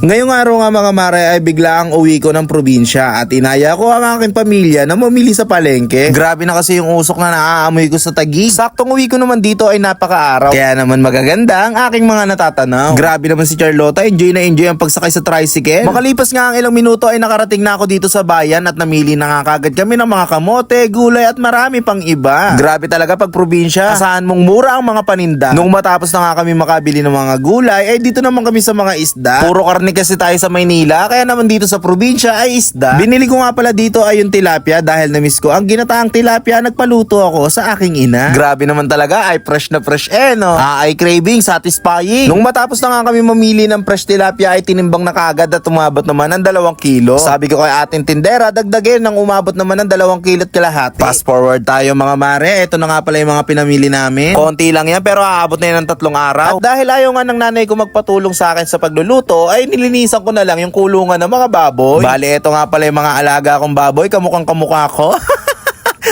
Ngayong araw nga mga mare ay bigla ang uwi ko ng probinsya at inaya ko ang aking pamilya na mamili sa palengke. Grabe na kasi yung usok na naaamoy ko sa Taguig. Saktong uwi ko naman dito ay napaka-araw. Kaya naman magaganda ang aking mga natatanaw. Grabe naman si Charlotta, enjoy na enjoy ang pagsakay sa tricycle. Makalipas nga ang ilang minuto ay nakarating na ako dito sa bayan at namili na nga kagad kami ng mga kamote, gulay at marami pang iba. Grabe talaga pag probinsya, asahan mong mura ang mga paninda. Nung matapos na nga kami makabili ng mga gulay ay dito naman kami sa mga isda. Puro karne kasi tayo sa Maynila, kaya naman dito sa probinsya ay isda. Binili ko nga pala dito ay yung tilapia dahil na-miss ko ang ginataang tilapia. Nagpaluto ako sa aking ina. Grabe naman talaga, ay fresh na fresh no. Ay craving, satisfying. Nung matapos na nga kami mamili ng fresh tilapia ay tinimbang na kagad at umabot naman ng 2 kilo. Sabi ko kay ating tindera, dagdagin ng umabot naman ng 2 kilo at kalahati. Fast forward tayo mga mare, ito na nga pala yung mga pinamili namin. Konti lang yan pero aabot na yan ng 3 araw. At dahil ayaw nga ng nanay ko magpatulong sa akin sa pagluluto, ay nilinisan ko na lang yung kulungan ng mga baboy. Bale, ito nga pala yung mga alaga kong baboy, kamukhang kamukha ko.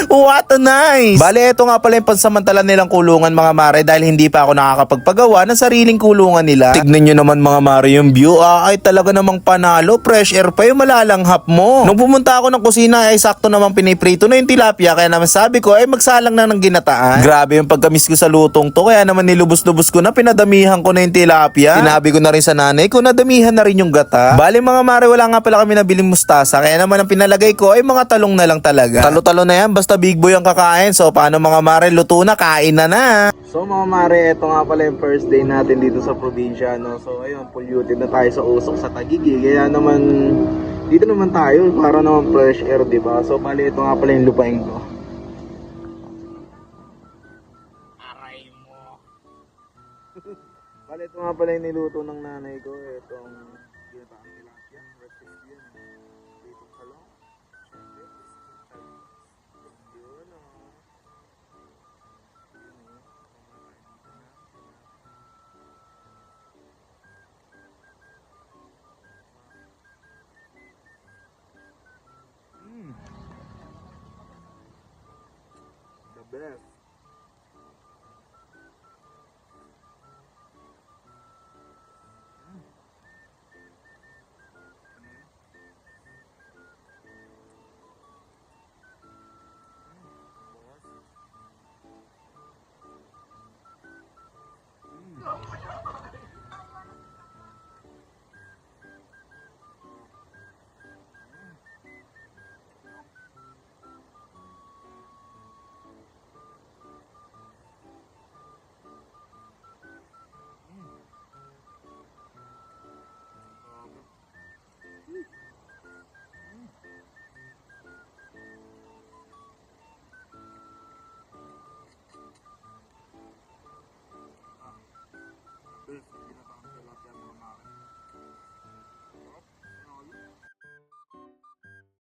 What a nice! Bale, ito nga pala yung pansamantala nilang kulungan mga mare dahil hindi pa ako nakakapagpagawa ng sariling kulungan nila. Tignan nyo naman mga mare yung view, ay talaga namang panalo, fresh air pa yung malalanghap mo. Nung pumunta ako ng kusina ay sakto namang piniprito na yung tilapia kaya naman sabi ko ay magsalang na ng ginataan. Grabe yung pagkamis ko sa lutong to kaya naman nilubos-lubos ko na, pinadamihan ko na yung tilapia. Sinabi ko na rin sa nanay ko na damihan na rin yung gata. Bale mga mare, wala nga pala kami nabiling mustasa kaya naman ang pinalagay ko ay mga talong na lang talaga. Talo-talo na yan basta big boy ang kakain. So paano mga mare, luto na, kain na. So mga mare, ito nga pala yung first day natin dito sa probinsya, no? So ayun, polluted na tayo sa usok sa Taguig. Kaya naman dito naman tayo para naman fresh air, diba? So bali, ito nga pala yung lupain ko. Aray mo. Bali, ito nga pala yung niluto ng nanay ko. Itong ginataang tilapia, breakfast yun. Dito sa long. Yun, oh. The best.